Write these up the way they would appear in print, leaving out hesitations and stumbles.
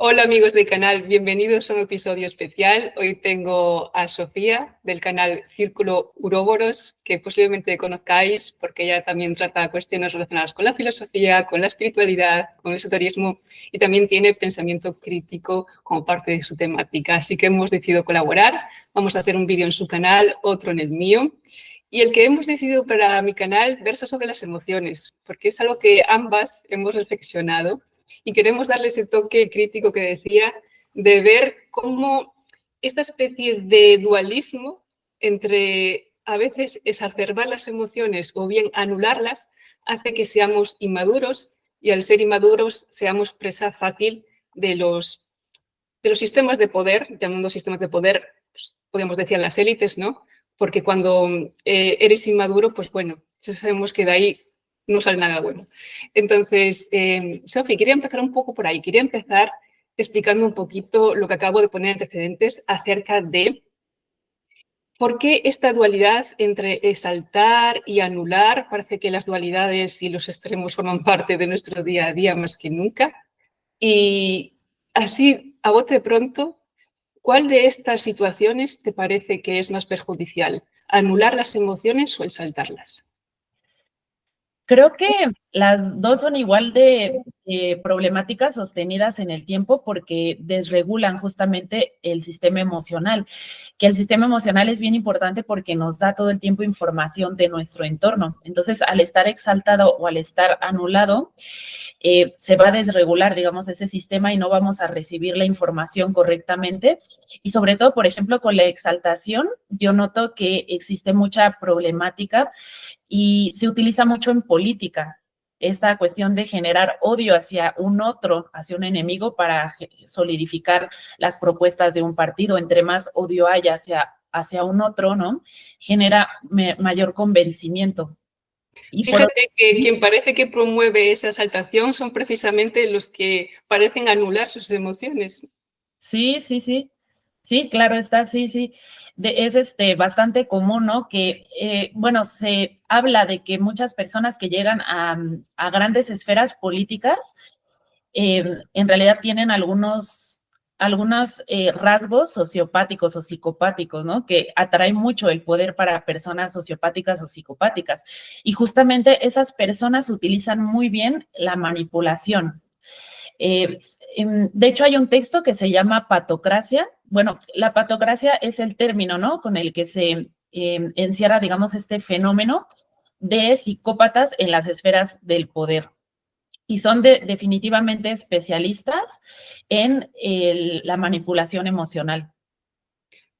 Hola amigos del canal, bienvenidos a un episodio especial. Hoy tengo a Sofía del canal Círculo Uroboros, que posiblemente conozcáis porque ella también trata cuestiones relacionadas con la filosofía, con la espiritualidad, con el esoterismo y también tiene pensamiento crítico como parte de su temática. Así que hemos decidido colaborar, vamos a hacer un vídeo en su canal, otro en el mío. Y el que hemos decidido para mi canal versa sobre las emociones, porque es algo que ambas hemos reflexionado y queremos darle ese toque crítico que decía de ver cómo esta especie de dualismo entre a veces exacerbar las emociones o bien anularlas hace que seamos inmaduros y al ser inmaduros seamos presa fácil de los sistemas de poder, llamando sistemas de poder, pues, podríamos decir las élites, ¿no? Porque cuando eres inmaduro, pues bueno, ya sabemos que de ahí no sale nada bueno. Entonces, Sofi, quería empezar un poco por ahí. Quería empezar explicando un poquito lo que acabo de poner antecedentes acerca de por qué esta dualidad entre exaltar y anular. Parece que las dualidades y los extremos forman parte de nuestro día a día más que nunca. Y así, a bote pronto, ¿cuál de estas situaciones te parece que es más perjudicial? ¿Anular las emociones o exaltarlas? Creo que las dos son igual de problemáticas sostenidas en el tiempo porque desregulan justamente el sistema emocional, que el sistema emocional es bien importante porque nos da todo el tiempo información de nuestro entorno. Entonces, al estar exaltado o al estar anulado, se va a desregular, digamos, ese sistema y no vamos a recibir la información correctamente. Y sobre todo, por ejemplo, con la exaltación, yo noto que existe mucha problemática y se utiliza mucho en política esta cuestión de generar odio hacia un otro, hacia un enemigo para solidificar las propuestas de un partido. Entre más odio haya hacia un otro, ¿no? Genera mayor convencimiento. Y por otro, Fíjate que quien parece que promueve esa exaltación son precisamente los que parecen anular sus emociones. sí, sí, sí. Sí, claro está, sí, sí. Es bastante común, ¿no? Que, bueno, se habla de que muchas personas que llegan a grandes esferas políticas, en realidad tienen algunos rasgos sociopáticos o psicopáticos, ¿no? Que atraen mucho el poder para personas sociopáticas o psicopáticas. Y justamente esas personas utilizan muy bien la manipulación. De hecho, hay un texto que se llama patocracia. Bueno, la patocracia es el término, ¿no? Con el que se encierra, digamos, este fenómeno de psicópatas en las esferas del poder. Y son definitivamente especialistas en la manipulación emocional.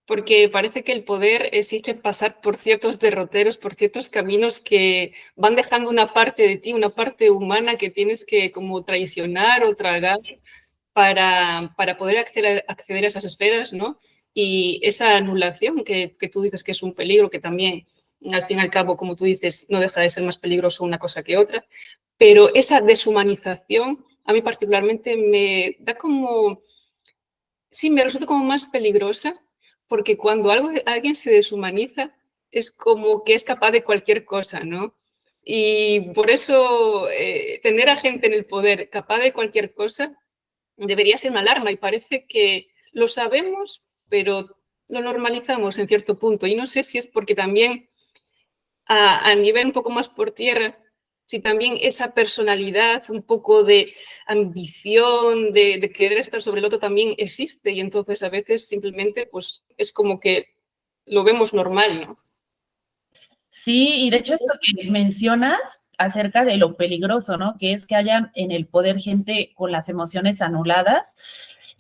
Porque parece que el poder exige pasar por ciertos derroteros, por ciertos caminos que van dejando una parte de ti, una parte humana que tienes que como traicionar o tragar para poder acceder a esas esferas, ¿no? Y esa anulación que tú dices que es un peligro, que también, al fin y al cabo, como tú dices, no deja de ser más peligroso una cosa que otra, pero esa deshumanización a mí particularmente me da como, sí, me resulta como más peligrosa, porque cuando alguien se deshumaniza es como que es capaz de cualquier cosa, ¿no? Y por eso tener a gente en el poder capaz de cualquier cosa debería ser una alarma y parece que lo sabemos, pero lo normalizamos en cierto punto. Y no sé si es porque también a nivel un poco más por tierra, si también esa personalidad, un poco de ambición, de querer estar sobre el otro también existe y entonces a veces simplemente pues es como que lo vemos normal, ¿no? Sí, y de hecho esto que mencionas acerca de lo peligroso, ¿no? Que es que haya en el poder gente con las emociones anuladas,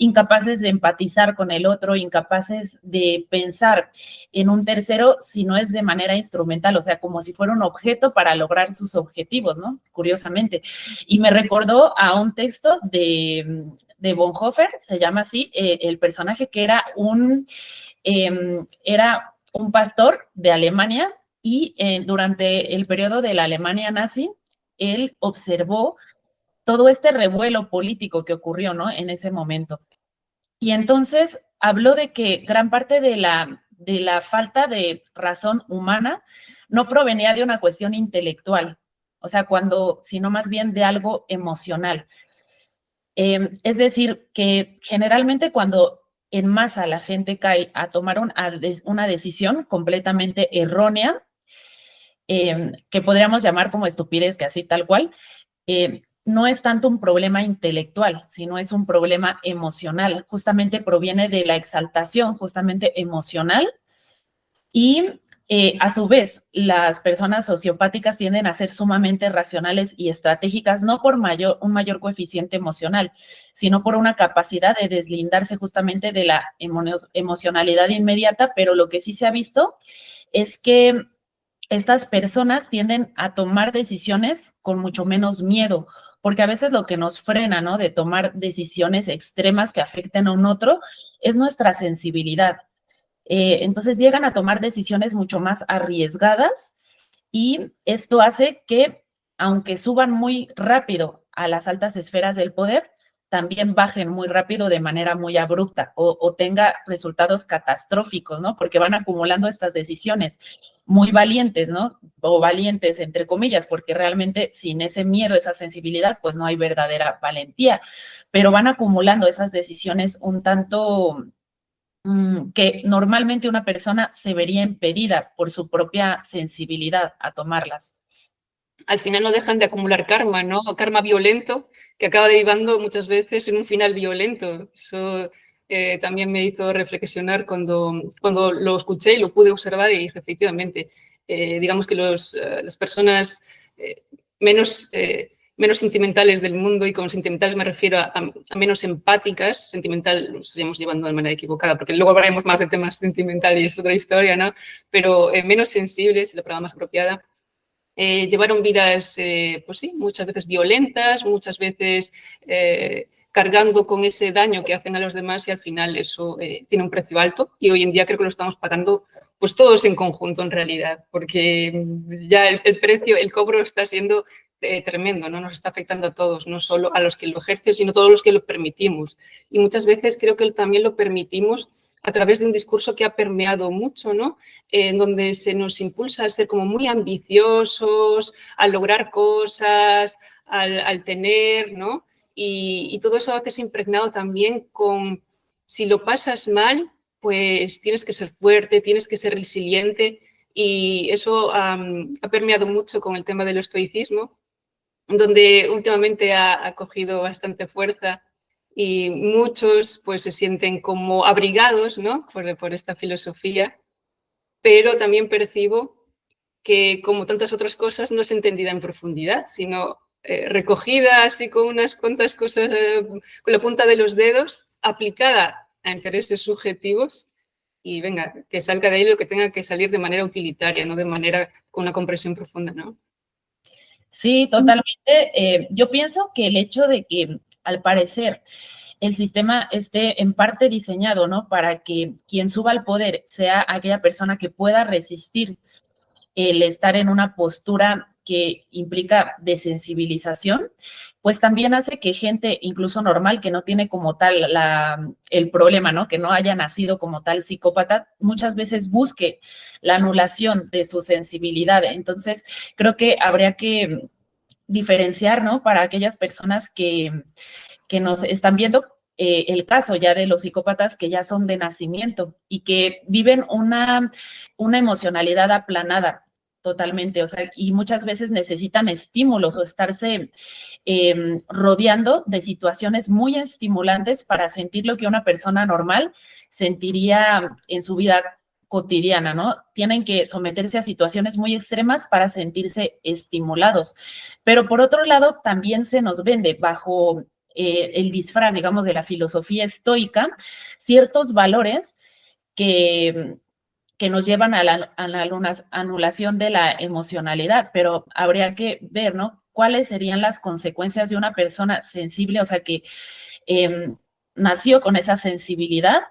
incapaces de empatizar con el otro, incapaces de pensar en un tercero si no es de manera instrumental, o sea, como si fuera un objeto para lograr sus objetivos, ¿no? Curiosamente. Y me recordó a un texto de Bonhoeffer, se llama así, el personaje que era un pastor de Alemania y durante el periodo de la Alemania nazi, él observó todo este revuelo político que ocurrió, ¿no? En ese momento. Y entonces habló de que gran parte de la falta de razón humana no provenía de una cuestión intelectual, o sea, sino más bien de algo emocional. Es decir, que generalmente cuando en masa la gente cae a tomar una decisión completamente errónea, que podríamos llamar como estupidez, que así tal cual, no es tanto un problema intelectual, sino es un problema emocional. Justamente proviene de la exaltación, justamente emocional, y a su vez, las personas sociopáticas tienden a ser sumamente racionales y estratégicas, no por un mayor coeficiente emocional, sino por una capacidad de deslindarse justamente de la emocionalidad inmediata, pero lo que sí se ha visto es que estas personas tienden a tomar decisiones con mucho menos miedo, porque a veces lo que nos frena, ¿no? De tomar decisiones extremas que afecten a un otro es nuestra sensibilidad. Entonces llegan a tomar decisiones mucho más arriesgadas y esto hace que, aunque suban muy rápido a las altas esferas del poder, también bajen muy rápido de manera muy abrupta o tenga resultados catastróficos, ¿no? Porque van acumulando estas decisiones muy valientes, ¿no? O valientes, entre comillas, porque realmente sin ese miedo, esa sensibilidad, pues no hay verdadera valentía, pero van acumulando esas decisiones un tanto que normalmente una persona se vería impedida por su propia sensibilidad a tomarlas. Al final no dejan de acumular karma, ¿no? Karma violento que acaba derivando muchas veces en un final violento. Eso también me hizo reflexionar cuando lo escuché y lo pude observar y dije, efectivamente, digamos que las personas eh, menos, menos sentimentales del mundo, y con sentimentales me refiero a menos empáticas, sentimental lo estaríamos llevando de manera equivocada, porque luego hablaremos más de temas sentimentales y es otra historia, ¿no? Pero menos sensibles, la palabra más apropiada, llevaron vidas, pues sí, muchas veces violentas, muchas veces cargando con ese daño que hacen a los demás, y al final eso tiene un precio alto, y hoy en día creo que lo estamos pagando pues todos en conjunto en realidad, porque ya el precio, el cobro está siendo tremendo, ¿no? Nos está afectando a todos, no solo a los que lo ejercen, sino a todos los que lo permitimos. Y muchas veces creo que también lo permitimos a través de un discurso que ha permeado mucho, ¿no? En donde se nos impulsa a ser como muy ambiciosos, a lograr cosas, al tener, ¿no? Y todo eso a veces impregnado también con, si lo pasas mal, pues tienes que ser fuerte, tienes que ser resiliente, y eso ha permeado mucho con el tema del estoicismo, donde últimamente ha cogido bastante fuerza y muchos pues se sienten como abrigados, ¿no? por esta filosofía, pero también percibo que, como tantas otras cosas, no es entendida en profundidad, sino recogida así con unas cuantas cosas con la punta de los dedos, aplicada a intereses subjetivos, y venga, que salga de ahí lo que tenga que salir de manera utilitaria, no de manera con una comprensión profunda, ¿no? Sí, totalmente. Yo pienso que el hecho de que, al parecer, el sistema esté en parte diseñado, ¿no? Para que quien suba al poder sea aquella persona que pueda resistir el estar en una postura que implica desensibilización, pues también hace que gente incluso normal, que no tiene como tal el problema, ¿no? Que no haya nacido como tal psicópata, muchas veces busque la anulación de su sensibilidad. Entonces, creo que habría que diferenciar, ¿no? Para aquellas personas que nos están viendo, el caso ya de los psicópatas que ya son de nacimiento y que viven una emocionalidad aplanada totalmente, o sea, y muchas veces necesitan estímulos o estarse rodeando de situaciones muy estimulantes para sentir lo que una persona normal sentiría en su vida cotidiana, ¿no? Tienen que someterse a situaciones muy extremas para sentirse estimulados. Pero por otro lado, también se nos vende bajo el disfraz, digamos, de la filosofía estoica, ciertos valores que, que nos llevan a la anulación de la emocionalidad, pero habría que ver, ¿no? ¿Cuáles serían las consecuencias de una persona sensible, o sea, que eh, nació con esa sensibilidad,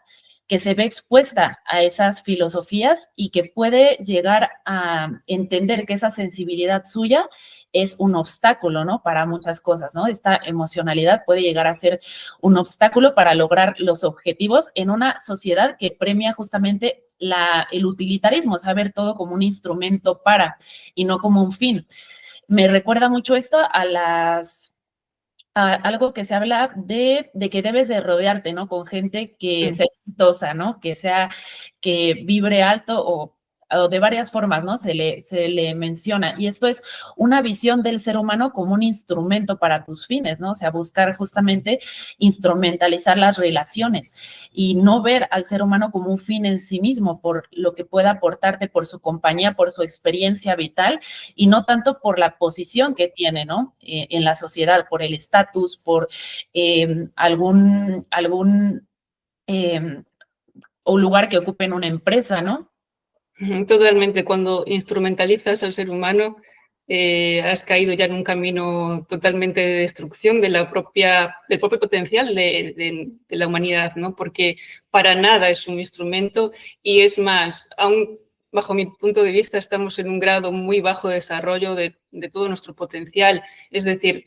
que se ve expuesta a esas filosofías y que puede llegar a entender que esa sensibilidad suya es un obstáculo, ¿no? Para muchas cosas, ¿no? Esta emocionalidad puede llegar a ser un obstáculo para lograr los objetivos en una sociedad que premia justamente el utilitarismo, saber todo como un instrumento para y no como un fin. Me recuerda mucho esto algo que se habla de que debes de rodearte, ¿no? Con gente que sea exitosa, ¿no? Que vibre alto o de varias formas, ¿no? Se le menciona. Y esto es una visión del ser humano como un instrumento para tus fines, ¿no? O sea, buscar justamente instrumentalizar las relaciones y no ver al ser humano como un fin en sí mismo, por lo que pueda aportarte, por su compañía, por su experiencia vital, y no tanto por la posición que tiene, ¿no? En la sociedad, por el estatus, por algún o lugar que ocupe en una empresa, ¿no? Totalmente, cuando instrumentalizas al ser humano, has caído ya en un camino totalmente de destrucción del propio potencial de la humanidad, ¿no? Porque para nada es un instrumento y es más, aún bajo mi punto de vista estamos en un grado muy bajo de desarrollo de todo nuestro potencial. Es decir,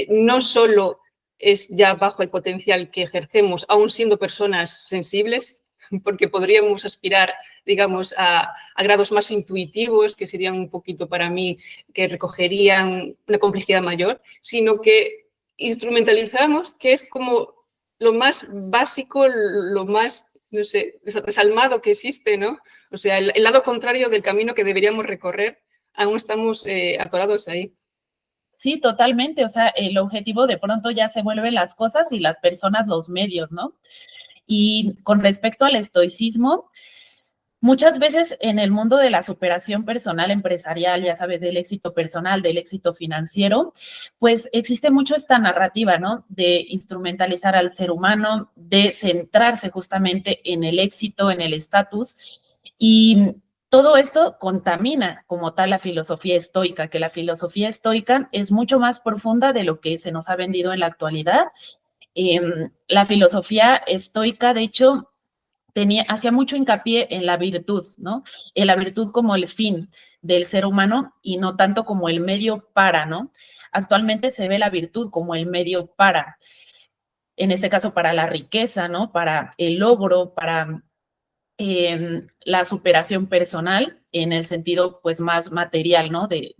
no solo es ya bajo el potencial que ejercemos, aún siendo personas sensibles, porque podríamos aspirar, digamos, a grados más intuitivos, que serían un poquito para mí, que recogerían una complejidad mayor, sino que instrumentalizamos, que es como lo más básico, lo más, no sé, desalmado que existe, ¿no? O sea, el lado contrario del camino que deberíamos recorrer, aún estamos atorados ahí. Sí, totalmente. O sea, el objetivo de pronto ya se vuelven las cosas y las personas los medios, ¿no? Y con respecto al estoicismo, muchas veces en el mundo de la superación personal empresarial, ya sabes, del éxito personal, del éxito financiero, pues existe mucho esta narrativa, ¿no? De instrumentalizar al ser humano, de centrarse justamente en el éxito, en el estatus. Y todo esto contamina como tal la filosofía estoica, que la filosofía estoica es mucho más profunda de lo que se nos ha vendido en la actualidad. La filosofía estoica, de hecho, hacía mucho hincapié en la virtud, ¿no? En la virtud como el fin del ser humano y no tanto como el medio para, ¿no? Actualmente se ve la virtud como el medio para, en este caso para la riqueza, ¿no? Para el logro, para la superación personal en el sentido pues más material, ¿no? De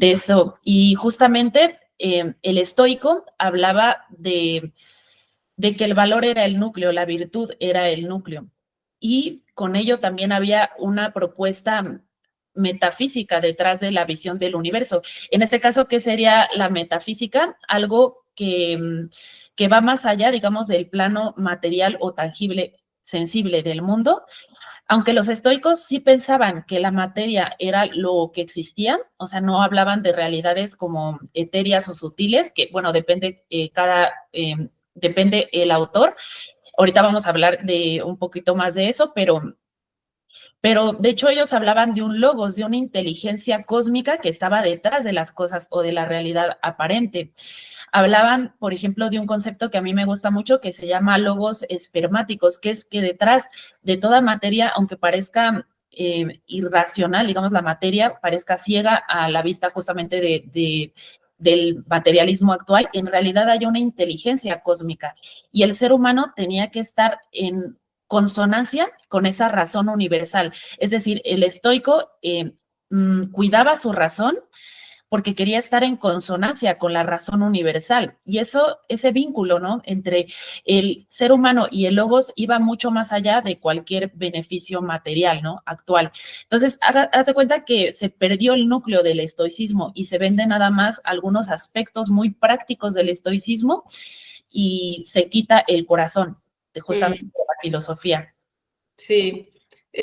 eso. Y justamente el estoico hablaba de que el valor era el núcleo, la virtud era el núcleo. Y con ello también había una propuesta metafísica detrás de la visión del universo. En este caso, ¿qué sería la metafísica? Algo que va más allá, digamos, del plano material o tangible, sensible del mundo. Aunque los estoicos sí pensaban que la materia era lo que existía, o sea, no hablaban de realidades como etéreas o sutiles, que, bueno, depende el autor. Ahorita vamos a hablar de un poquito más de eso, pero de hecho ellos hablaban de un logos, de una inteligencia cósmica que estaba detrás de las cosas o de la realidad aparente. Hablaban, por ejemplo, de un concepto que a mí me gusta mucho que se llama logos espermáticos, que es que detrás de toda materia, aunque parezca irracional, digamos, la materia parezca ciega a la vista justamente del materialismo actual, en realidad hay una inteligencia cósmica y el ser humano tenía que estar en consonancia con esa razón universal. Es decir, el estoico cuidaba su razón porque quería estar en consonancia con la razón universal. Y eso, ese vínculo, ¿no? Entre el ser humano y el logos iba mucho más allá de cualquier beneficio material, ¿no? Actual. Entonces, hace cuenta que se perdió el núcleo del estoicismo y se vende nada más algunos aspectos muy prácticos del estoicismo y se quita el corazón de justamente la filosofía. Sí,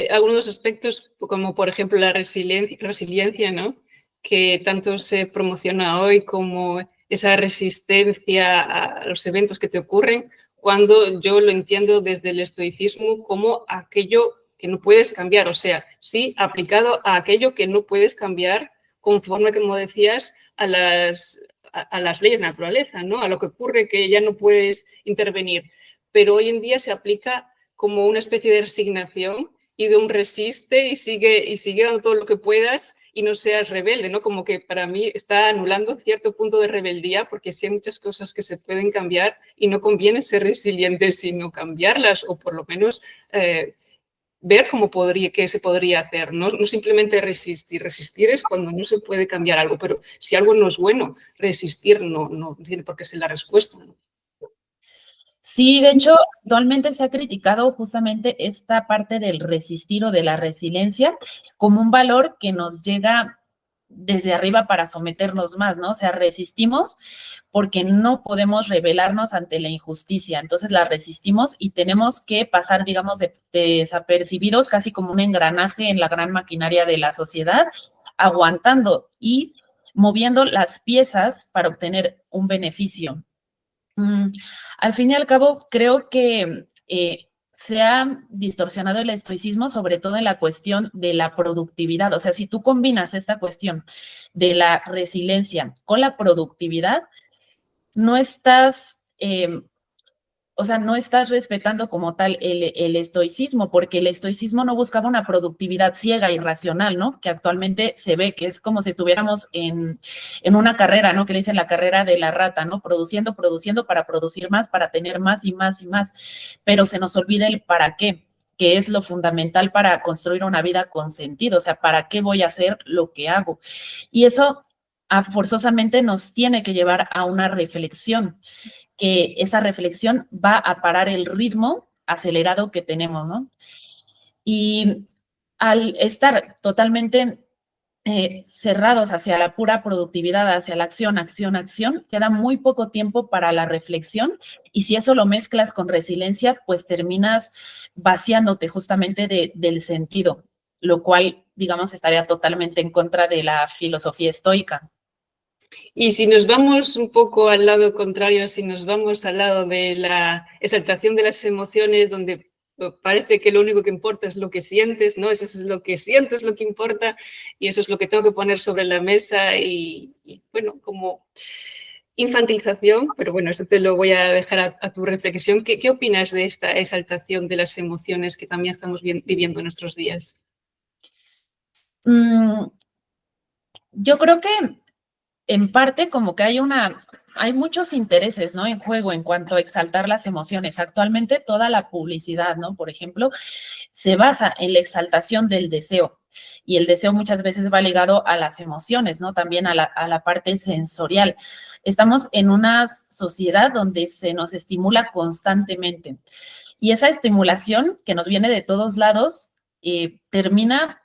algunos aspectos como por ejemplo la resiliencia, ¿no? Que tanto se promociona hoy como esa resistencia a los eventos que te ocurren, cuando yo lo entiendo desde el estoicismo como aquello que no puedes cambiar, o sea, sí aplicado a aquello que no puedes cambiar conforme, como decías, a las leyes de naturaleza, ¿no? A lo que ocurre que ya no puedes intervenir. Pero hoy en día se aplica como una especie de resignación y de un resiste y sigue dando todo lo que puedas y no seas rebelde, ¿no? Como que para mí está anulando cierto punto de rebeldía porque sí hay muchas cosas que se pueden cambiar y no conviene ser resiliente, sino cambiarlas o por lo menos ver qué se podría hacer, ¿no? No simplemente resistir. Resistir es cuando no se puede cambiar algo, pero si algo no es bueno, resistir no tiene por qué ser la respuesta, ¿no? Sí, de hecho, actualmente se ha criticado justamente esta parte del resistir o de la resiliencia como un valor que nos llega desde arriba para someternos más, ¿no? O sea, resistimos porque no podemos rebelarnos ante la injusticia, entonces la resistimos y tenemos que pasar, digamos, de desapercibidos, casi como un engranaje en la gran maquinaria de la sociedad, aguantando y moviendo las piezas para obtener un beneficio. Mm, Al fin y al cabo, creo que se ha distorsionado el estoicismo, sobre todo en la cuestión de la productividad. O sea, si tú combinas esta cuestión de la resiliencia con la productividad, no estás o sea, no estás respetando como tal el estoicismo, porque el estoicismo no buscaba una productividad ciega y racional, ¿no? Que actualmente se ve que es como si estuviéramos en una carrera, ¿no? Que le dicen la carrera de la rata, ¿no? Produciendo, produciendo para producir más, para tener más y más y más, pero se nos olvida el para qué, que es lo fundamental para construir una vida con sentido, o sea, ¿para qué voy a hacer lo que hago? Y eso forzosamente nos tiene que llevar a una reflexión, que esa reflexión va a parar el ritmo acelerado que tenemos, ¿no? Y al estar totalmente cerrados hacia la pura productividad, hacia la acción, acción, acción, queda muy poco tiempo para la reflexión y si eso lo mezclas con resiliencia, pues terminas vaciándote justamente del sentido, lo cual, digamos, estaría totalmente en contra de la filosofía estoica. Y si nos vamos un poco al lado contrario, si nos vamos al lado de la exaltación de las emociones, donde parece que lo único que importa es lo que sientes, ¿no? Eso es lo que siento, es lo que importa y eso es lo que tengo que poner sobre la mesa y bueno, como infantilización, pero bueno, eso te lo voy a dejar a tu reflexión. ¿Qué opinas de esta exaltación de las emociones que también estamos viviendo en nuestros días? Mm, yo creo que en parte como que hay muchos intereses, ¿no? En juego en cuanto a exaltar las emociones. Actualmente toda la publicidad, ¿no? Por ejemplo, se basa en la exaltación del deseo y el deseo muchas veces va ligado a las emociones, ¿no? También a la parte sensorial. Estamos en una sociedad donde se nos estimula constantemente y esa estimulación que nos viene de todos lados termina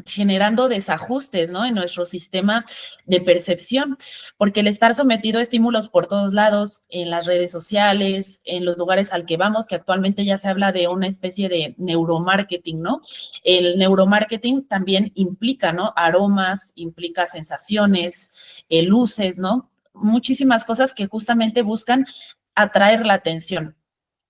generando desajustes, ¿no? En nuestro sistema de percepción, porque el estar sometido a estímulos por todos lados, en las redes sociales, en los lugares al que vamos, que actualmente ya se habla de una especie de neuromarketing, ¿no? El neuromarketing también implica, ¿no? Aromas, implica sensaciones, luces, ¿no? Muchísimas cosas que justamente buscan atraer la atención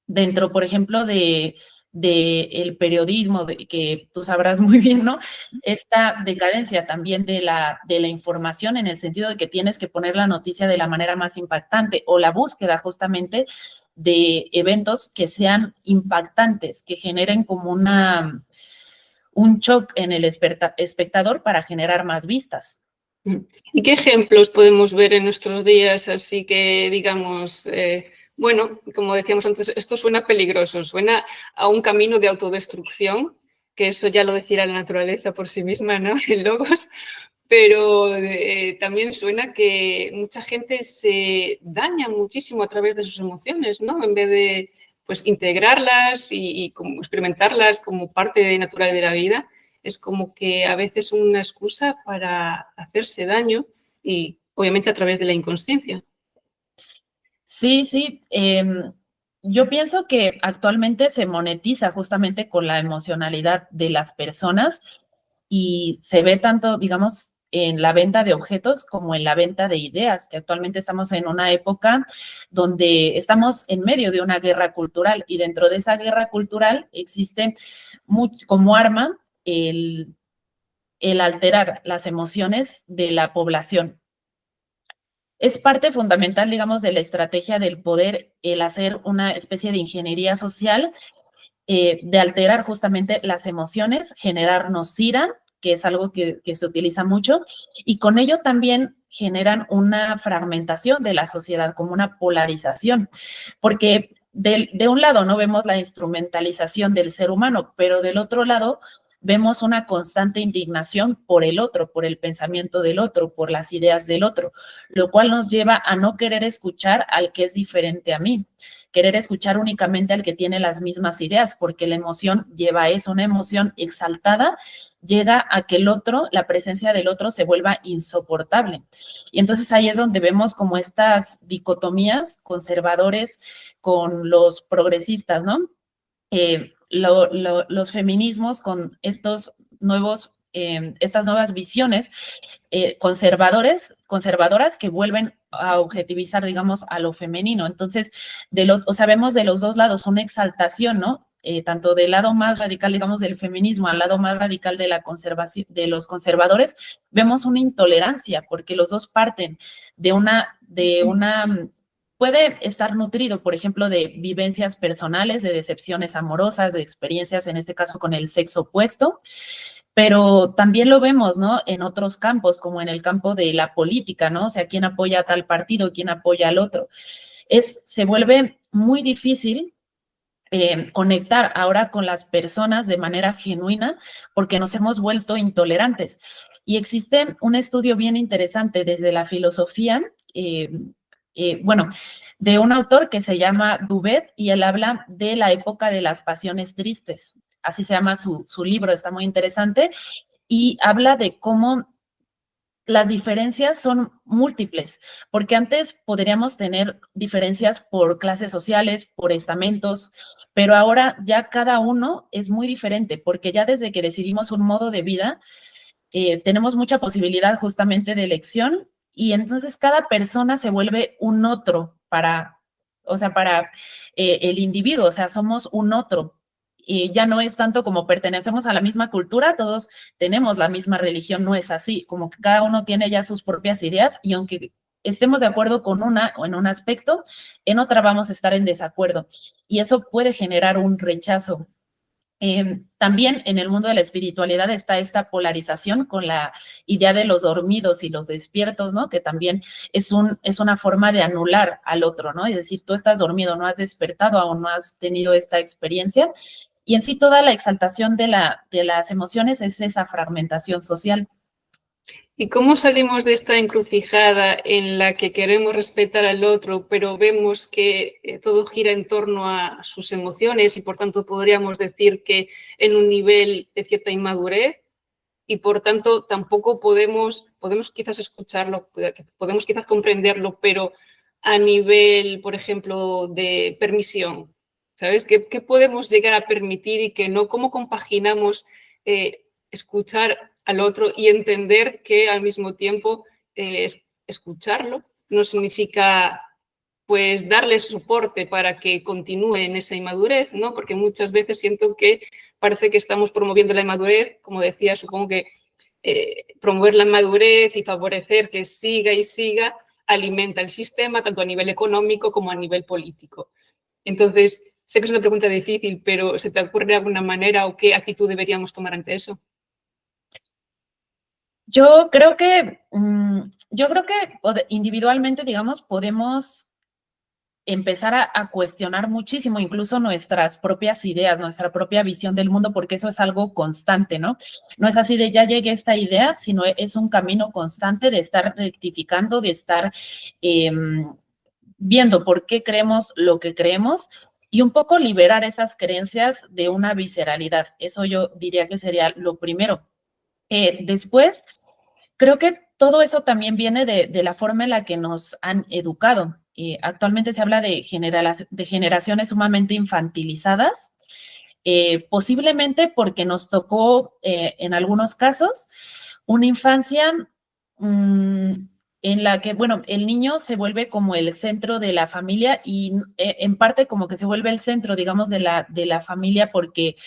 dentro, por ejemplo, de el periodismo, que tú sabrás muy bien, ¿no? Esta decadencia también de la información en el sentido de que tienes que poner la noticia de la manera más impactante o la búsqueda justamente de eventos que sean impactantes, que generen como un shock en el espectador para generar más vistas. ¿Y qué ejemplos podemos ver en nuestros días? Así que, digamos, bueno, como decíamos antes, esto suena peligroso, suena a un camino de autodestrucción, que eso ya lo decía la naturaleza por sí misma, ¿no? En Logos, pero también suena que mucha gente se daña muchísimo a través de sus emociones, ¿no? En vez de pues, integrarlas y como experimentarlas como parte natural de la vida, es como que a veces una excusa para hacerse daño y obviamente a través de la inconsciencia. Sí, sí. Yo pienso que actualmente se monetiza justamente con la emocionalidad de las personas y se ve tanto, digamos, en la venta de objetos como en la venta de ideas, que actualmente estamos en una época donde estamos en medio de una guerra cultural y dentro de esa guerra cultural existe como arma el alterar las emociones de la población. Es parte fundamental, digamos, de la estrategia del poder el hacer una especie de ingeniería social, de alterar justamente las emociones, generarnos ira, que es algo que se utiliza mucho, y con ello también generan una fragmentación de la sociedad, como una polarización, porque de un lado, ¿no? Vemos la instrumentalización del ser humano, pero del otro lado vemos una constante indignación por el otro, por el pensamiento del otro, por las ideas del otro, lo cual nos lleva a no querer escuchar al que es diferente a mí, querer escuchar únicamente al que tiene las mismas ideas, porque la emoción lleva a eso, una emoción exaltada llega a que el otro, la presencia del otro se vuelva insoportable. Y entonces ahí es donde vemos como estas dicotomías, conservadores con los progresistas, ¿no? Los feminismos con estos nuevos, estas nuevas visiones conservadoras que vuelven a objetivizar, digamos, a lo femenino. Entonces, o sea, vemos de los dos lados una exaltación, ¿no? Tanto del lado más radical, digamos, del feminismo al lado más radical de la conservación, de los conservadores, vemos una intolerancia, porque los dos parten de una puede estar nutrido, por ejemplo, de vivencias personales, de decepciones amorosas, de experiencias, en este caso, con el sexo opuesto, pero también lo vemos, ¿no? En otros campos, como en el campo de la política, ¿no? O sea, quién apoya a tal partido, quién apoya al otro. Se vuelve muy difícil conectar ahora con las personas de manera genuina porque nos hemos vuelto intolerantes. Y existe un estudio bien interesante desde la filosofía, bueno, de un autor que se llama Duvet y él habla de la época de las pasiones tristes. Así se llama su libro, está muy interesante y habla de cómo las diferencias son múltiples, porque antes podríamos tener diferencias por clases sociales, por estamentos, pero ahora ya cada uno es muy diferente, porque ya desde que decidimos un modo de vida, tenemos mucha posibilidad justamente de elección y entonces cada persona se vuelve un otro para el individuo, o sea, somos un otro. Y ya no es tanto como pertenecemos a la misma cultura, todos tenemos la misma religión, no es así, como que cada uno tiene ya sus propias ideas y aunque estemos de acuerdo con una o en un aspecto, en otra vamos a estar en desacuerdo y eso puede generar un rechazo. También en el mundo de la espiritualidad está esta polarización con la idea de los dormidos y los despiertos, ¿no? Que también es una forma de anular al otro, ¿no? Es decir, tú estás dormido, no has despertado, aún no has tenido esta experiencia. Y en sí toda la exaltación de las emociones es esa fragmentación social. ¿Y cómo salimos de esta encrucijada en la que queremos respetar al otro, pero vemos que todo gira en torno a sus emociones y por tanto podríamos decir que en un nivel de cierta inmadurez y por tanto tampoco podemos quizás escucharlo, podemos quizás comprenderlo, pero a nivel, por ejemplo, de permisión, ¿sabes? ¿Qué podemos llegar a permitir y que no? ¿Cómo compaginamos escuchar al otro y entender que al mismo tiempo escucharlo no significa pues darle soporte para que continúe en esa inmadurez, ¿no? Porque muchas veces siento que parece que estamos promoviendo la inmadurez, como decía, supongo que promover la inmadurez y favorecer que siga y siga alimenta el sistema tanto a nivel económico como a nivel político. Entonces, sé que es una pregunta difícil, pero ¿se te ocurre alguna manera o qué actitud deberíamos tomar ante eso? Yo creo que individualmente, digamos, podemos empezar a cuestionar muchísimo, incluso nuestras propias ideas, nuestra propia visión del mundo, porque eso es algo constante, ¿no? No es así de ya llegué a esta idea, sino es un camino constante de estar rectificando, de estar viendo por qué creemos lo que creemos y un poco liberar esas creencias de una visceralidad. Eso yo diría que sería lo primero. Después, creo que todo eso también viene de la forma en la que nos han educado. Actualmente se habla de generaciones sumamente infantilizadas, posiblemente porque nos tocó, en algunos casos, una infancia en la que, bueno, el niño se vuelve como el centro de la familia y en parte como que se vuelve el centro, digamos, de la familia porque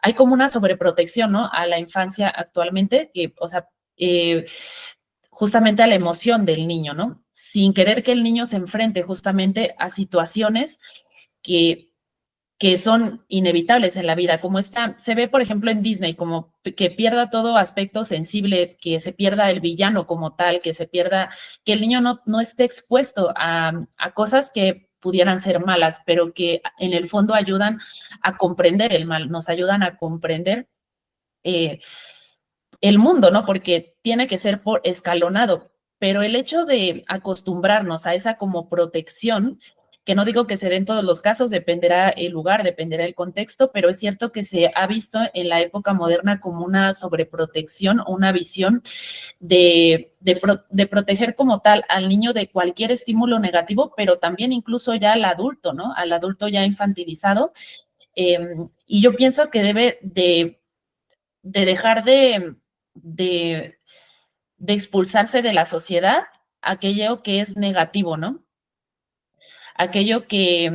hay como una sobreprotección, ¿no? A la infancia actualmente, o sea, justamente a la emoción del niño, ¿no? Sin querer que el niño se enfrente justamente a situaciones que, que son inevitables en la vida, como se ve, por ejemplo, en Disney, como que pierda todo aspecto sensible, que se pierda el villano como tal, que el niño no esté expuesto a cosas que pudieran ser malas, pero que en el fondo ayudan a comprender el mal, nos ayudan a comprender el mundo, ¿no? Porque tiene que ser por escalonado, pero el hecho de acostumbrarnos a esa como protección, que no digo que se dé en todos los casos, dependerá el lugar, dependerá el contexto, pero es cierto que se ha visto en la época moderna como una sobreprotección o una visión de proteger como tal al niño de cualquier estímulo negativo, pero también incluso ya al adulto, ¿no? Al adulto ya infantilizado. Y yo pienso que debe de dejar de, de expulsarse de la sociedad aquello que es negativo, ¿no? Aquello que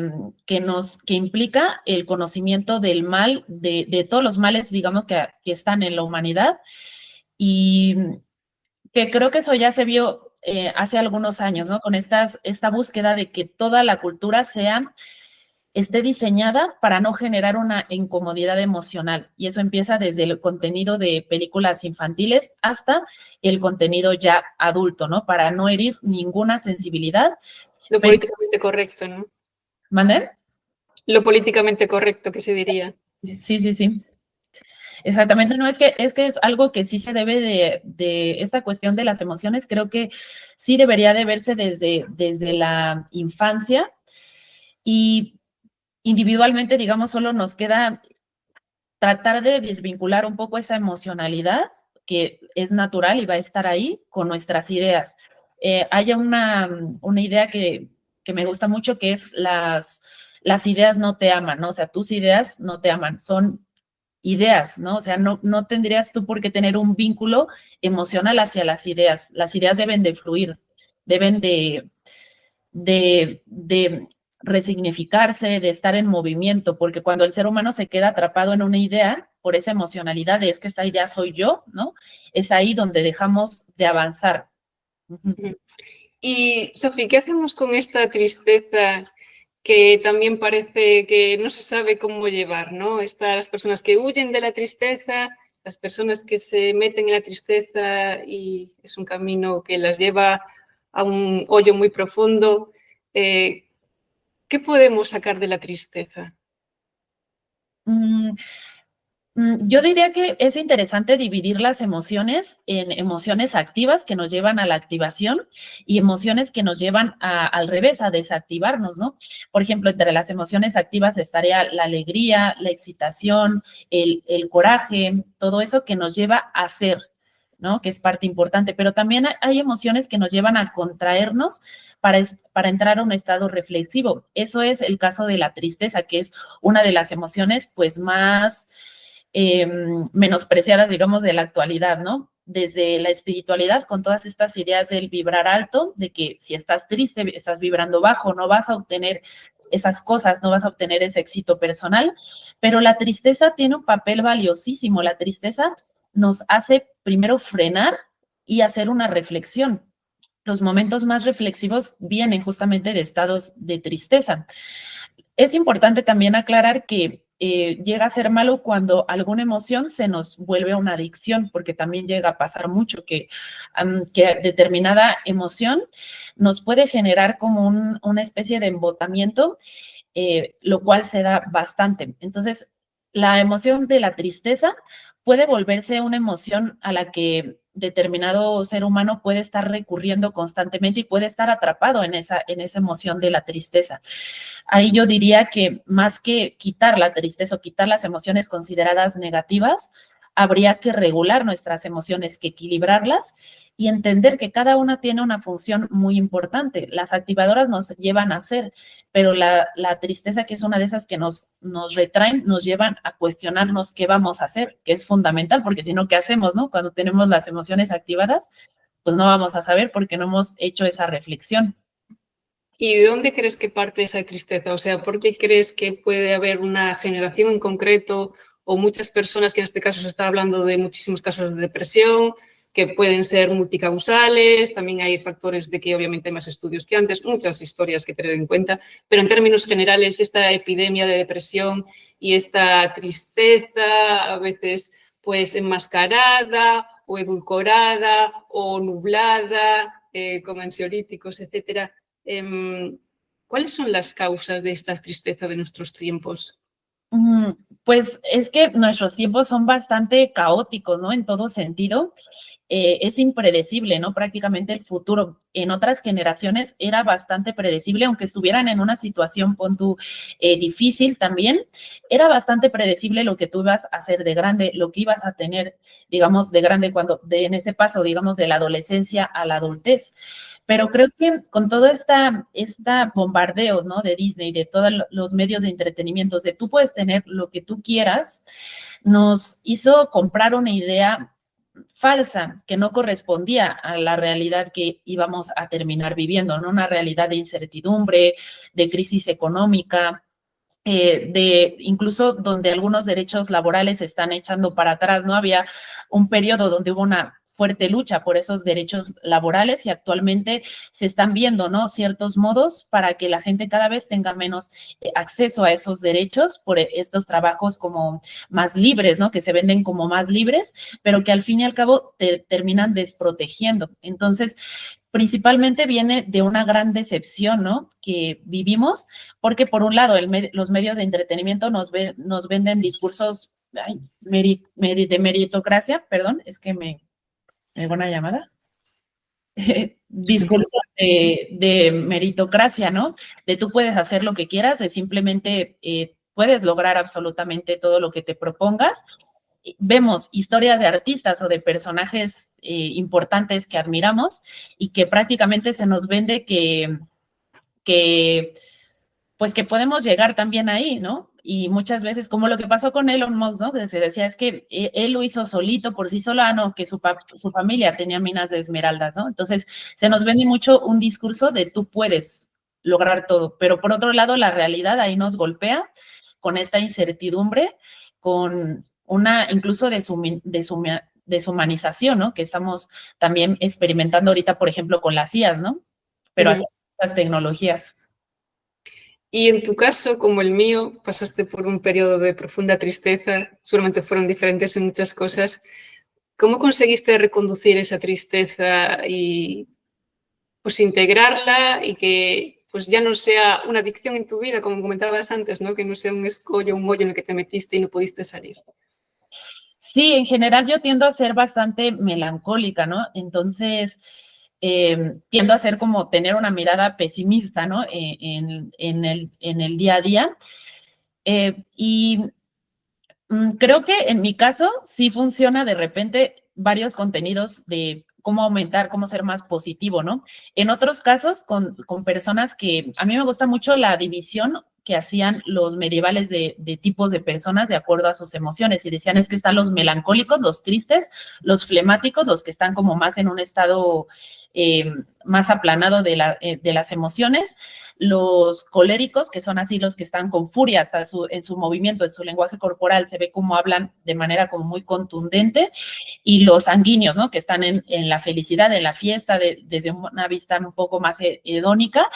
implica el conocimiento del mal, de todos los males, digamos, que están en la humanidad, y que creo que eso ya se vio hace algunos años, ¿no? Con esta búsqueda de que toda la cultura esté diseñada para no generar una incomodidad emocional. Y eso empieza desde el contenido de películas infantiles hasta el contenido ya adulto, ¿no? Para no herir ninguna sensibilidad. Lo Pero, políticamente correcto, ¿no? ¿mande? Lo políticamente correcto que se diría. Sí, sí, sí. Exactamente, no, es que es algo que sí se debe de esta cuestión de las emociones, creo que sí debería de verse desde la infancia, y individualmente, digamos, solo nos queda tratar de desvincular un poco esa emocionalidad que es natural y va a estar ahí con nuestras ideas. Hay una idea que me gusta mucho, que es las ideas no te aman, ¿no? O sea, tus ideas no te aman, son ideas, ¿no? O sea, no tendrías tú por qué tener un vínculo emocional hacia las ideas deben de fluir, deben de resignificarse, de estar en movimiento, porque cuando el ser humano se queda atrapado en una idea, por esa emocionalidad de es que esta idea soy yo, ¿no? Es ahí donde dejamos de avanzar. Y, Sofía, ¿qué hacemos con esta tristeza que también parece que no se sabe cómo llevar, ¿no? Están las personas que huyen de la tristeza, las personas que se meten en la tristeza y es un camino que las lleva a un hoyo muy profundo. ¿Qué podemos sacar de la tristeza? Mm, Yo diría que es interesante dividir las emociones en emociones activas que nos llevan a la activación y emociones que nos llevan al revés, a desactivarnos, ¿no? Por ejemplo, entre las emociones activas estaría la alegría, la excitación, el coraje, todo eso que nos lleva a hacer, ¿no? Que es parte importante, pero también hay emociones que nos llevan a contraernos para entrar a un estado reflexivo. Eso es el caso de la tristeza, que es una de las emociones pues más menospreciadas, digamos, de la actualidad, ¿no? Desde la espiritualidad, con todas estas ideas del vibrar alto, de que si estás triste, estás vibrando bajo, no vas a obtener esas cosas, no vas a obtener ese éxito personal, pero la tristeza tiene un papel valiosísimo. La tristeza nos hace primero frenar y hacer una reflexión. Los momentos más reflexivos vienen justamente de estados de tristeza. Es importante también aclarar que llega a ser malo cuando alguna emoción se nos vuelve una adicción, porque también llega a pasar mucho que determinada emoción nos puede generar como una especie de embotamiento, lo cual se da bastante. Entonces, la emoción de la tristeza puede volverse una emoción a la que determinado ser humano puede estar recurriendo constantemente y puede estar atrapado en esa emoción de la tristeza. Ahí yo diría que más que quitar la tristeza o quitar las emociones consideradas negativas, habría que regular nuestras emociones, que equilibrarlas y entender que cada una tiene una función muy importante. Las activadoras nos llevan a hacer, pero la tristeza, que es una de esas que nos retraen, nos llevan a cuestionarnos qué vamos a hacer, que es fundamental, porque si no, ¿qué hacemos, no? Cuando tenemos las emociones activadas, pues no vamos a saber porque no hemos hecho esa reflexión. ¿Y de dónde crees que parte esa tristeza? O sea, ¿por qué crees que puede haber una generación en concreto o muchas personas, que en este caso se está hablando de muchísimos casos de depresión, que pueden ser multicausales? También hay factores de que obviamente hay más estudios que antes, muchas historias que tener en cuenta, pero en términos generales esta epidemia de depresión y esta tristeza a veces pues enmascarada o edulcorada o nublada con ansiolíticos, etcétera. ¿Cuáles son las causas de esta tristeza de nuestros tiempos? Pues es que nuestros tiempos son bastante caóticos, ¿no? En todo sentido. Es impredecible, ¿no? Prácticamente el futuro. En otras generaciones era bastante predecible, aunque estuvieran en una situación, pon tú, difícil también, era bastante predecible lo que tú ibas a hacer de grande, lo que ibas a tener, digamos, de grande en ese paso, digamos, de la adolescencia a la adultez. Pero creo que con todo esta bombardeo, ¿no? De Disney, de todos los medios de entretenimiento, de tú puedes tener lo que tú quieras, nos hizo comprar una idea falsa que no correspondía a la realidad que íbamos a terminar viviendo, ¿no? Una realidad de incertidumbre, de crisis económica, de incluso donde algunos derechos laborales se están echando para atrás, ¿no? Había un periodo donde hubo una fuerte lucha por esos derechos laborales y actualmente se están viendo, ¿no? Ciertos modos para que la gente cada vez tenga menos acceso a esos derechos por estos trabajos como más libres, ¿no? Que se venden como más libres, pero que al fin y al cabo te terminan desprotegiendo. Entonces, principalmente viene de una gran decepción, ¿no? Que vivimos, porque por un lado los medios de entretenimiento nos venden discursos de meritocracia, perdón, es que me llegó una llamada. Discurso de meritocracia, ¿no? De tú puedes hacer lo que quieras, de simplemente puedes lograr absolutamente todo lo que te propongas. Vemos historias de artistas o de personajes importantes que admiramos y que prácticamente se nos vende que pues que podemos llegar también ahí, ¿no? Y muchas veces, como lo que pasó con Elon Musk, ¿no? Que se decía, es que él lo hizo solito, por sí solo, no, que su familia tenía minas de esmeraldas, ¿no? Entonces, se nos vende mucho un discurso de tú puedes lograr todo, pero por otro lado, la realidad ahí nos golpea con esta incertidumbre, con una incluso deshumanización, ¿no? Que estamos también experimentando ahorita, por ejemplo, con las IAs, ¿no? Pero así las tecnologías. Y en tu caso, como el mío, pasaste por un periodo de profunda tristeza, seguramente fueron diferentes en muchas cosas. ¿Cómo conseguiste reconducir esa tristeza y pues integrarla y que pues ya no sea una adicción en tu vida, como comentabas antes, ¿no? Que no sea un escollo, un hoyo en el que te metiste y no pudiste salir? Sí, en general yo tiendo a ser bastante melancólica, ¿no? Entonces, tiendo a ser como tener una mirada pesimista, ¿no? En el día a día. Y creo que en mi caso sí funciona de repente varios contenidos de cómo aumentar, cómo ser más positivo, ¿no? En otros casos, con personas que a mí me gusta mucho la división que hacían los medievales de tipos de personas de acuerdo a sus emociones y decían es que están los melancólicos, los tristes, los flemáticos, los que están como más en un estado más aplanado de las emociones, los coléricos, que son así los que están con furia hasta en su movimiento, en su lenguaje corporal, se ve cómo hablan de manera como muy contundente, y los sanguíneos, ¿no? Que están en la felicidad, en la fiesta, desde una vista un poco más hedónica,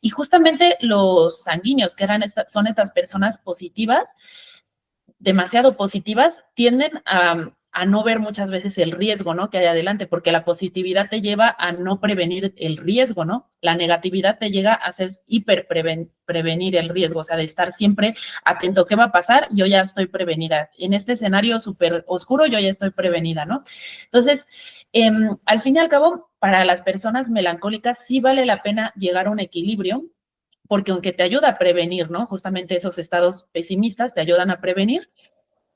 y justamente los sanguíneos, que son estas personas positivas, demasiado positivas, tienden a no ver muchas veces el riesgo, ¿no? Que hay adelante, porque la positividad te lleva a no prevenir el riesgo, ¿no? La negatividad te llega a hacer prevenir el riesgo, o sea, de estar siempre atento, ¿qué va a pasar? Yo ya estoy prevenida. En este escenario súper oscuro, yo ya estoy prevenida, ¿no? Entonces, al fin y al cabo, para las personas melancólicas sí vale la pena llegar a un equilibrio, porque aunque te ayuda a prevenir, ¿no? Justamente esos estados pesimistas te ayudan a prevenir,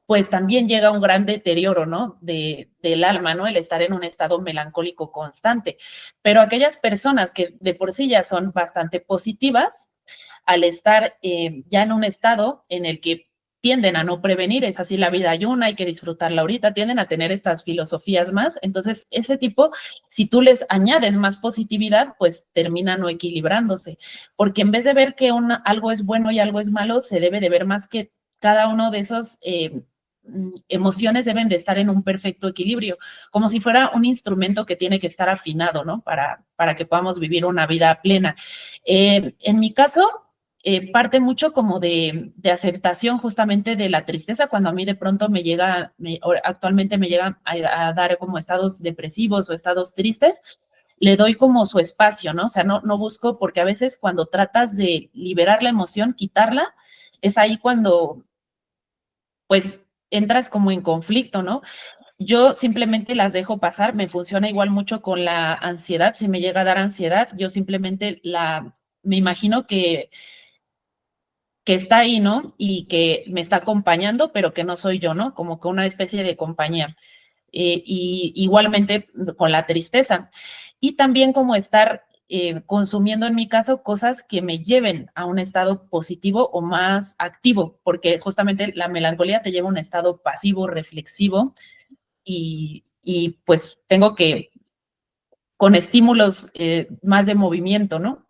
pues también llega un gran deterioro, ¿no? Del alma, ¿no? El estar en un estado melancólico constante. Pero aquellas personas que de por sí ya son bastante positivas, al estar ya en un estado en el que tienden a no prevenir, es así la vida hay una, hay que disfrutarla ahorita, tienden a tener estas filosofías más. Entonces, ese tipo, si tú les añades más positividad, pues termina no equilibrándose, porque en vez de ver que algo es bueno y algo es malo, se debe de ver más que cada uno de esos emociones deben de estar en un perfecto equilibrio, como si fuera un instrumento que tiene que estar afinado, ¿no? Para que podamos vivir una vida plena. En mi caso, parte mucho como de aceptación justamente de la tristeza, cuando a mí de pronto actualmente me llegan a dar como estados depresivos o estados tristes, le doy como su espacio, ¿no? O sea, no busco, porque a veces cuando tratas de liberar la emoción, quitarla, es ahí cuando, pues, entras como en conflicto, ¿no? Yo simplemente las dejo pasar, me funciona igual mucho con la ansiedad, si me llega a dar ansiedad, yo simplemente me imagino que está ahí, ¿no? Y que me está acompañando, pero que no soy yo, ¿no? Como que una especie de compañía. Y igualmente con la tristeza. Y también como estar consumiendo, en mi caso, cosas que me lleven a un estado positivo o más activo, porque justamente la melancolía te lleva a un estado pasivo, reflexivo, y pues tengo que, con estímulos más de movimiento, ¿no?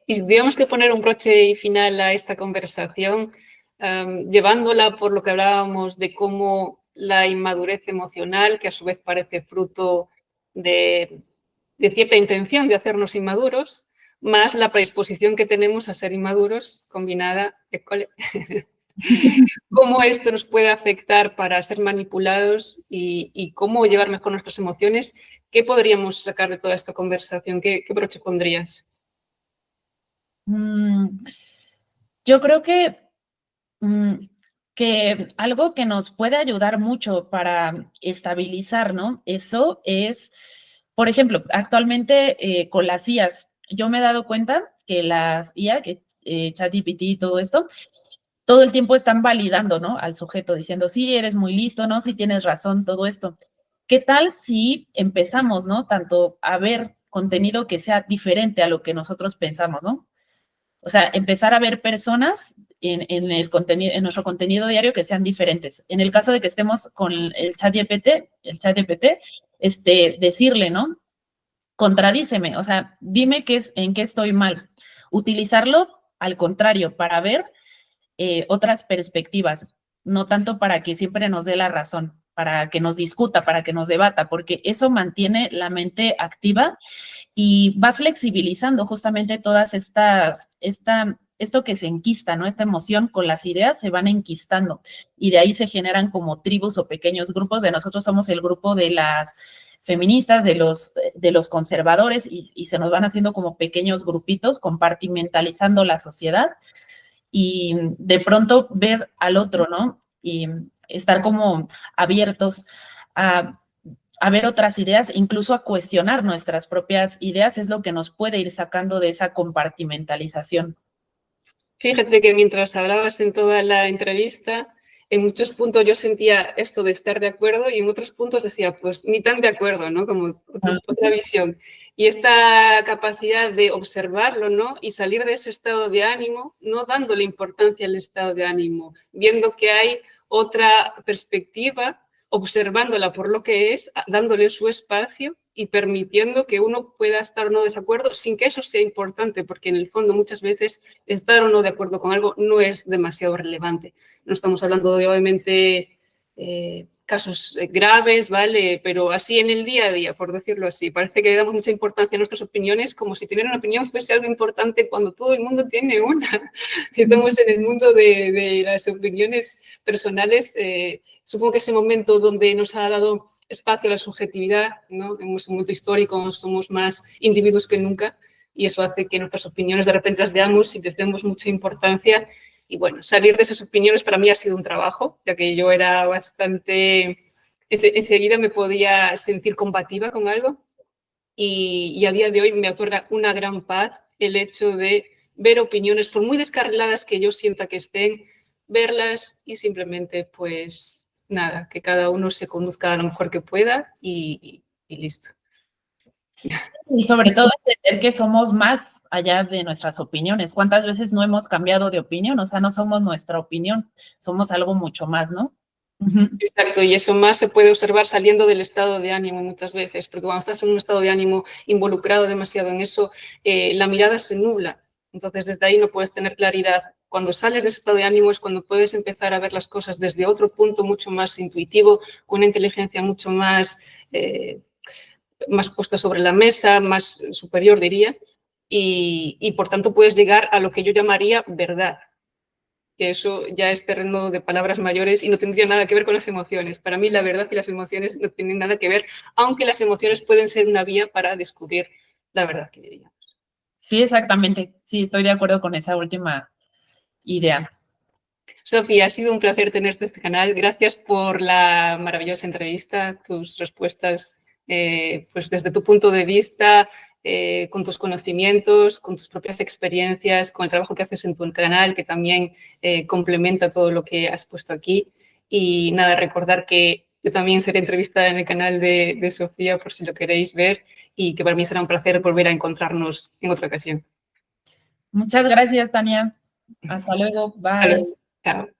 Y si tuviéramos que poner un broche final a esta conversación, llevándola por lo que hablábamos de cómo la inmadurez emocional, que a su vez parece fruto de cierta intención de hacernos inmaduros, más la predisposición que tenemos a ser inmaduros, combinada, cómo esto nos puede afectar para ser manipulados y cómo llevar mejor nuestras emociones. ¿Qué podríamos sacar de toda esta conversación? ¿Qué broche pondrías? Yo creo que algo que nos puede ayudar mucho para estabilizar, ¿no? Eso es, por ejemplo, actualmente con las IAs, yo me he dado cuenta que las IA, que ChatGPT y todo esto, todo el tiempo están validando, ¿no? Al sujeto, diciendo, sí, eres muy listo, ¿no? Sí, tienes razón, todo esto. ¿Qué tal si empezamos, ¿no? Tanto a ver contenido que sea diferente a lo que nosotros pensamos, ¿no? O sea, empezar a ver personas el contenido, en nuestro contenido diario que sean diferentes. En el caso de que estemos con el chat GPT, decirle, ¿no? Contradíceme, o sea, dime en qué estoy mal. Utilizarlo al contrario, para ver otras perspectivas, no tanto para que siempre nos dé la razón, para que nos discuta, para que nos debata, porque eso mantiene la mente activa y va flexibilizando justamente esto que se enquista, ¿no? Esta emoción con las ideas se van enquistando y de ahí se generan como tribus o pequeños grupos. De nosotros somos el grupo de las feministas, de los conservadores y se nos van haciendo como pequeños grupitos compartimentalizando la sociedad y de pronto ver al otro, ¿no? Y estar como abiertos a ver otras ideas, incluso a cuestionar nuestras propias ideas, es lo que nos puede ir sacando de esa compartimentalización. Fíjate que mientras hablabas en toda la entrevista, en muchos puntos yo sentía esto de estar de acuerdo y en otros puntos decía, pues ni tan de acuerdo, ¿no? Como otra visión. Y esta capacidad de observarlo, ¿no? Y salir de ese estado de ánimo, no dándole importancia al estado de ánimo, viendo que hay otra perspectiva, observándola por lo que es, dándole su espacio y permitiendo que uno pueda estar o no de desacuerdo sin que eso sea importante, porque en el fondo muchas veces estar o no de acuerdo con algo no es demasiado relevante. No estamos hablando de, obviamente, casos graves, ¿vale? Pero así en el día a día, por decirlo así. Parece que le damos mucha importancia a nuestras opiniones como si tener una opinión fuese algo importante cuando todo el mundo tiene una. Estamos en el mundo de las opiniones personales. Supongo que ese momento donde nos ha dado espacio a la subjetividad, ¿no? En un momento histórico somos más individuos que nunca y eso hace que nuestras opiniones de repente las veamos y les demos mucha importancia. Y bueno, salir de esas opiniones para mí ha sido un trabajo, ya que yo era bastante... Enseguida me podía sentir combativa con algo y a día de hoy me otorga una gran paz el hecho de ver opiniones, por muy descarriladas que yo sienta que estén, verlas y simplemente pues nada, que cada uno se conduzca a lo mejor que pueda y listo. Y sobre todo entender que somos más allá de nuestras opiniones. ¿Cuántas veces no hemos cambiado de opinión? O sea, no somos nuestra opinión, somos algo mucho más, ¿no? Exacto, y eso más se puede observar saliendo del estado de ánimo muchas veces, porque cuando estás en un estado de ánimo involucrado demasiado en eso, la mirada se nubla. Entonces, desde ahí no puedes tener claridad. Cuando sales de ese estado de ánimo es cuando puedes empezar a ver las cosas desde otro punto mucho más intuitivo, con una inteligencia mucho más puesta sobre la mesa, más superior, diría, y por tanto puedes llegar a lo que yo llamaría verdad. que eso ya es terreno de palabras mayores y no tendría nada que ver con las emociones. Para mí la verdad y las emociones no tienen nada que ver, aunque las emociones pueden ser una vía para descubrir la verdad, que diría. Sí, exactamente. Sí, estoy de acuerdo con esa última idea. Sofía, ha sido un placer tenerte en este canal. Gracias por la maravillosa entrevista, tus respuestas, pues desde tu punto de vista, con tus conocimientos, con tus propias experiencias, con el trabajo que haces en tu canal, que también complementa todo lo que has puesto aquí. Y nada, recordar que yo también seré entrevistada en el canal de Sofía por si lo queréis ver y que para mí será un placer volver a encontrarnos en otra ocasión. Muchas gracias, Tania. Hasta luego. Bye. Chao.